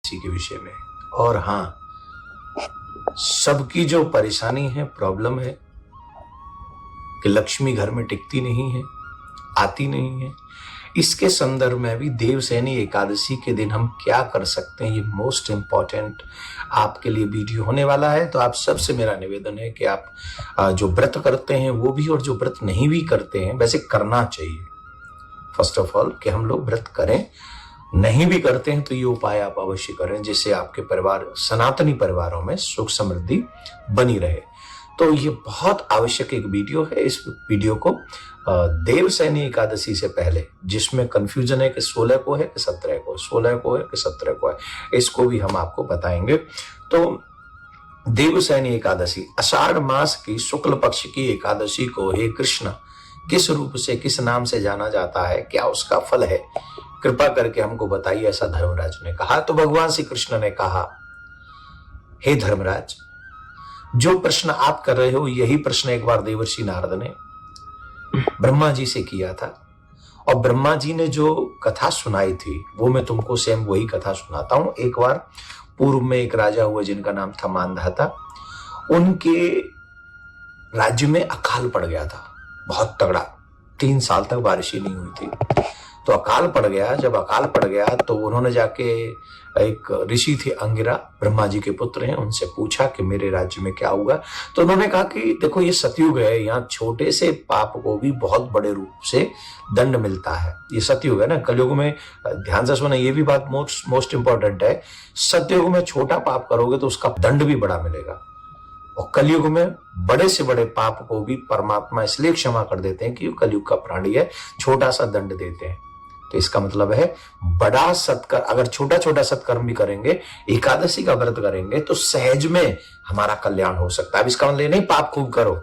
एकादशी के विषय में। और हाँ, सबकी जो परेशानी है, प्रॉब्लम है कि लक्ष्मी घर में टिकती नहीं है, आती नहीं है, इसके संदर्भ में भी देवसैनी एकादशी के दिन हम क्या कर सकते हैं, ये मोस्ट इंपॉर्टेंट आपके लिए वीडियो होने वाला है। तो आप सबसे मेरा निवेदन है कि आप जो व्रत करते हैं वो भी, और जो व्रत नहीं भी करते हैं, वैसे करना चाहिए फर्स्ट ऑफ ऑल कि हम लोग व्रत करें। नहीं भी करते हैं तो ये उपाय आप अवश्य करें, जिससे आपके परिवार, सनातनी परिवारों में सुख समृद्धि बनी रहे। तो ये बहुत आवश्यक एक वीडियो है। इस वीडियो को देवसैनी एकादशी से पहले, जिसमें कंफ्यूजन है कि 16 को है कि 17 को, 16 को है कि 17 को है, इसको भी हम आपको बताएंगे। तो देवसैनी एकादशी आषाढ़ मास की शुक्ल पक्ष की एकादशी को हे कृष्ण किस रूप से, किस नाम से जाना जाता है, क्या उसका फल है, कृपा करके हमको बताइए, ऐसा धर्मराज ने कहा। तो भगवान श्री कृष्ण ने कहा, हे धर्मराज, जो प्रश्न आप कर रहे हो यही प्रश्न एक बार देवर्षि नारद ने ब्रह्मा जी से किया था, और ब्रह्मा जी ने जो कथा सुनाई थी वो मैं तुमको सेम वही कथा सुनाता हूं। एक बार पूर्व में एक राजा हुए जिनका नाम था मांधाता। उनके राज्य में अकाल पड़ गया था, बहुत तगड़ा, 3 साल तक बारिश ही नहीं हुई थी। तो अकाल पड़ गया। जब अकाल पड़ गया तो उन्होंने जाके, एक ऋषि थे अंगिरा, ब्रह्मा जी के पुत्र हैं, उनसे पूछा कि मेरे राज्य में क्या हुआ। तो उन्होंने कहा कि देखो ये सतयुग है, यहाँ छोटे से पाप को भी बहुत बड़े रूप से दंड मिलता है। ये सतयुग है ना, कलयुग में, ध्यान से सुना, ये भी बात मोस्ट इंपॉर्टेंट है। सतयुग में छोटा पाप करोगे तो उसका दंड भी बड़ा मिलेगा, और कलयुग में बड़े से बड़े पाप को भी परमात्मा इसलिए क्षमा कर देते हैं कि कलयुग का प्राणी है, छोटा सा दंड देते हैं। तो इसका मतलब है बड़ा सत्कर्म, अगर छोटा छोटा सत्कर्म भी करेंगे, एकादशी का व्रत करेंगे, तो सहज में हमारा कल्याण हो सकता है। अब इसका मतलब नहीं पाप खूब करो,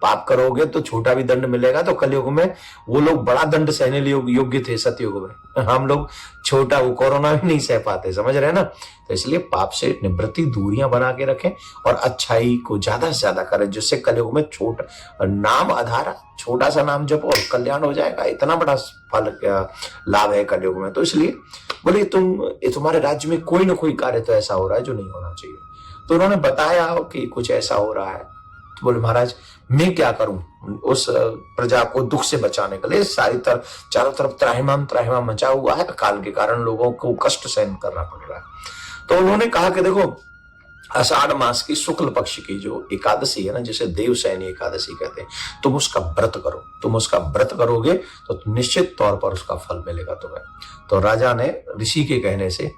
पाप करोगे तो छोटा भी दंड मिलेगा। तो कलयुग में वो लोग बड़ा दंड सहने लिए योग्य थे, सतयुग में हम लोग छोटा, वो कोरोना भी नहीं सह पाते, समझ रहे हैं ना। तो इसलिए पाप से निवृत्ति, दूरियां बना के रखें और अच्छाई को ज्यादा से ज्यादा करें, जिससे कलयुग में छोटा नाम आधारा, छोटा सा नाम जपो और कल्याण हो जाएगा। इतना बड़ा फल लाभ है कलयुग में। तो इसलिए बोले तुम्हारे राज्य में कोई ना कोई कार्य तो ऐसा हो रहा है जो नहीं होना चाहिए। तो उन्होंने बताया कि कुछ ऐसा हो रहा है। तो बोले महाराज मैं क्या करूं उस प्रजा को दुख से बचाने के लिए। चारों तरफ त्राहिमाम मचा हुआ है, अकाल के कारण लोगों को कष्ट सहन करना पड़ रहा है। तो उन्होंने कहा कि देखो, आषाढ़ मास की शुक्ल पक्ष की जो एकादशी है ना, जिसे देवसैनी एकादशी कहते हैं, तुम उसका व्रत करो। तुम उसका व्रत करोगे तो निश्चित तौर पर उसका फल मिलेगा तुम्हें। तो राजा ने ऋषि के कहने से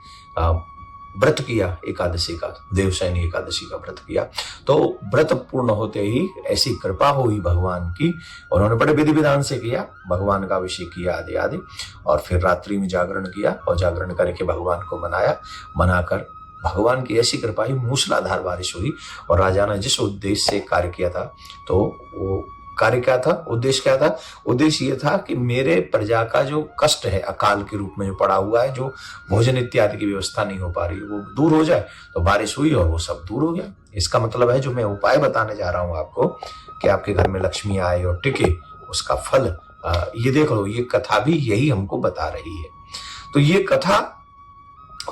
व्रत किया एकादशी का, देवसैनी एकादशी का व्रत किया। तो व्रत पूर्ण होते ही ऐसी कृपा हुई भगवान की, उन्होंने बड़े विधि विधान से किया, भगवान का अभिषेक किया आदि आदि, और फिर रात्रि में जागरण किया, और जागरण करके भगवान को मनाकर भगवान की ऐसी कृपा हुई, मूसलाधार बारिश हुई। और राजा ने जिस उद्देश्य से कार्य किया था, तो वो कार्य क्या था, उद्देश्य क्या था? उद्देश्य ये था कि मेरे प्रजा का जो कष्ट है, अकाल के रूप में जो पड़ा हुआ है, जो भोजन इत्यादि की व्यवस्था नहीं हो पा रही, वो दूर हो जाए। तो बारिश हुई और वो सब दूर हो गया। इसका मतलब है, जो मैं उपाय बताने जा रहा हूं आपको, कि आपके घर में लक्ष्मी आए और टिके, उसका फल ये देख लो। ये कथा भी यही हमको बता रही है। तो ये कथा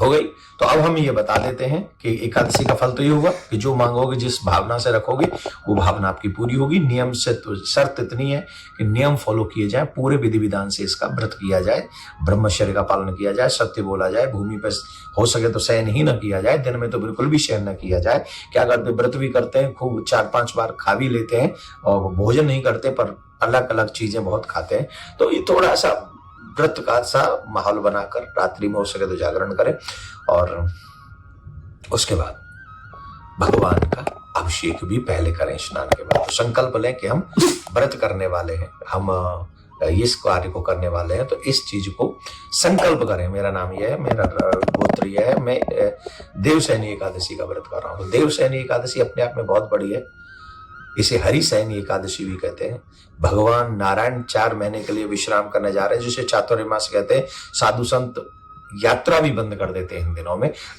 हो गई। तो अब हम ये बता देते हैं कि एकादशी का फल तो ये होगा कि जो मांगोगे, जिस भावना से रखोगे, वो भावना आपकी पूरी होगी। नियम से तो शर्त इतनी है कि नियम फॉलो किए जाए, पूरे विधि विधान से इसका व्रत किया जाए, ब्रह्मचर्य का पालन किया जाए, सत्य बोला जाए, भूमि पर हो सके तो शयन ही न किया जाए, दिन में तो बिल्कुल भी शयन न किया जाए। क्या करते, व्रत भी करते हैं, खूब 4-5 बार खा भी लेते हैं, और भोजन नहीं करते पर अलग अलग चीजें बहुत खाते हैं। तो ये थोड़ा सा व्रत का सा माहौल बनाकर रात्रि में हो सके तो जागरण करें, और उसके बाद भगवान का अभिषेक भी पहले करें स्नान के बाद। तो संकल्प लें कि हम व्रत करने वाले हैं, हम इस कार्य को करने वाले हैं, तो इस चीज को संकल्प करें। मेरा नाम यह है, मेरा गोत्र यह है, मैं देवसैनी एकादशी का व्रत कर रहा हूँ। तो देवसैनी एकादशी अपने आप में बहुत बड़ी है। इसे हरिसैनी एकादशी भी कहते हैं। भगवान नारायण 4 महीने के लिए विश्राम करने जा रहे हैं, जिसे चातुर्मास कहते हैं। साधु संत यात्रा भी बंद कर देते हैं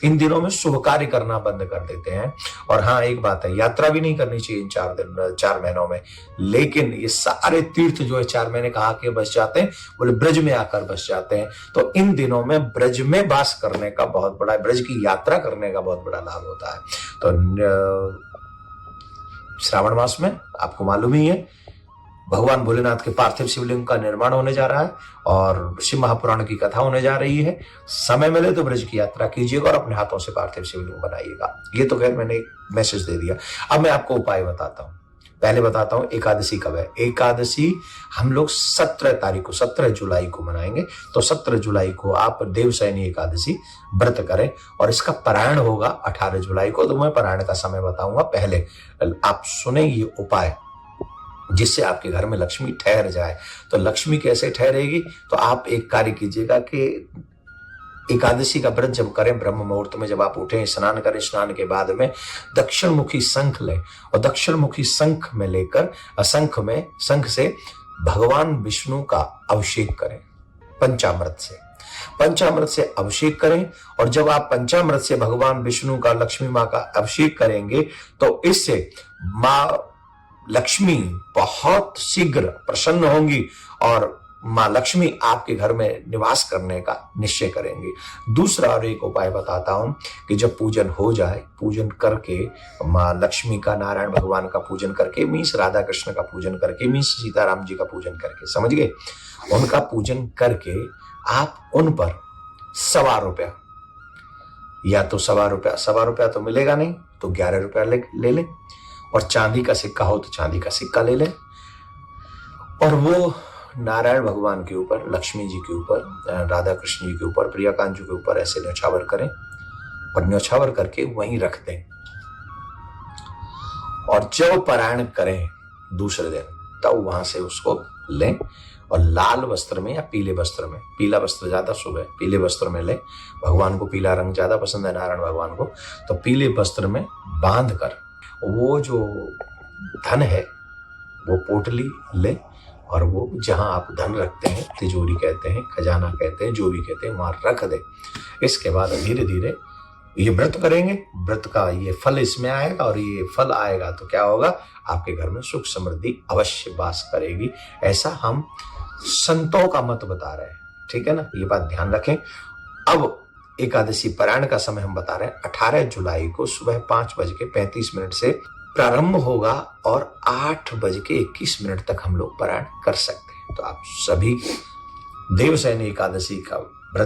इन दिनों में शुभ कार्य करना बंद कर देते हैं। और हाँ, एक बात है, यात्रा भी नहीं करनी चाहिए इन 4 महीनों में, लेकिन ये सारे तीर्थ जो है 4 महीने कहा के बस जाते हैं, बोले ब्रज में आकर बस जाते हैं। तो इन दिनों में ब्रज में वास करने का बहुत बड़ा, ब्रज की यात्रा करने का बहुत बड़ा लाभ होता है। तो श्रावण मास में आपको मालूम ही है, भगवान भोलेनाथ के पार्थिव शिवलिंग का निर्माण होने जा रहा है और शिव महापुराण की कथा होने जा रही है। समय मिले तो ब्रज की यात्रा कीजिएगा और अपने हाथों से पार्थिव शिवलिंग बनाइएगा। ये तो खैर मैंने एक मैसेज दे दिया। अब मैं आपको उपाय बताता हूँ। पहले बताता हूँ एकादशी कब है। एकादशी हम लोग 17 जुलाई को मनाएंगे। तो 17 जुलाई को आप देवशयनी एकादशी व्रत करें और इसका पारायण होगा 18 जुलाई को। तो मैं पारायण का समय बताऊंगा, पहले आप सुने ये उपाय जिससे आपके घर में लक्ष्मी ठहर जाए। तो लक्ष्मी कैसे ठहरेगी? तो आप एक कार्य कीजिएगा कि एकादशी का व्रत जब करें, ब्रह्म मुहूर्त में जब आप उठें, स्नान करें, स्नान के बाद में दक्षिण मुखी शंख लें और दक्षिण मुखी शंख में लेकर शंख से भगवान विष्णु का अभिषेक करें पंचामृत से अभिषेक करें। और जब आप पंचामृत से भगवान विष्णु का, लक्ष्मी माँ का अभिषेक करेंगे तो इससे माँ लक्ष्मी बहुत शीघ्र प्रसन्न होंगी और माँ लक्ष्मी आपके घर में निवास करने का निश्चय करेंगी। दूसरा और एक उपाय बताता हूं कि जब पूजन हो जाए, पूजन करके माँ लक्ष्मी का, नारायण भगवान का पूजन करके, मीन्स राधा कृष्ण का पूजन करके, मीन्स सीताराम जी का पूजन करके, समझ गए, उनका पूजन करके आप उन पर ₹1.25 या तो ₹1.25 तो मिलेगा नहीं तो ₹11 ले लें और चांदी का सिक्का हो तो चांदी का सिक्का ले लें और वो नारायण भगवान के ऊपर, लक्ष्मी जी के ऊपर, राधा कृष्ण जी के ऊपर, प्रियकांत जी के ऊपर ऐसे न्यौछावर करें और न्यौछावर करके वहीं रख दें। और जब पारायण करें दूसरे दिन, तब वहां से उसको लें और लाल वस्त्र में या पीले वस्त्र में, पीला वस्त्र ज्यादा शुभ है, पीले वस्त्र में लें। भगवान को पीला रंग ज्यादा पसंद है, नारायण भगवान को। तो पीले वस्त्र में बांध कर वो जो धन है वो पोटली ले और वो जहां आप धन रखते हैं, तिजोरी कहते हैं, खजाना कहते हैं, जो भी कहते हैं, वहां रख दे। इसके बाद धीरे धीरे ये व्रत करेंगे, व्रत का ये फल इसमें आएगा और ये फल आएगा तो क्या होगा, आपके घर में सुख समृद्धि अवश्य वास करेगी। ऐसा हम संतों का मत बता रहे हैं, ठीक है ना, ये बात ध्यान रखें। अब एकादशी पारायण का समय हम बता रहे हैं 18 जुलाई को सुबह 5:35 से प्रारंभ होगा और 8:21 तक हम लोग पारायण कर सकते हैं। तो आप सभी देवशयनी एकादशी का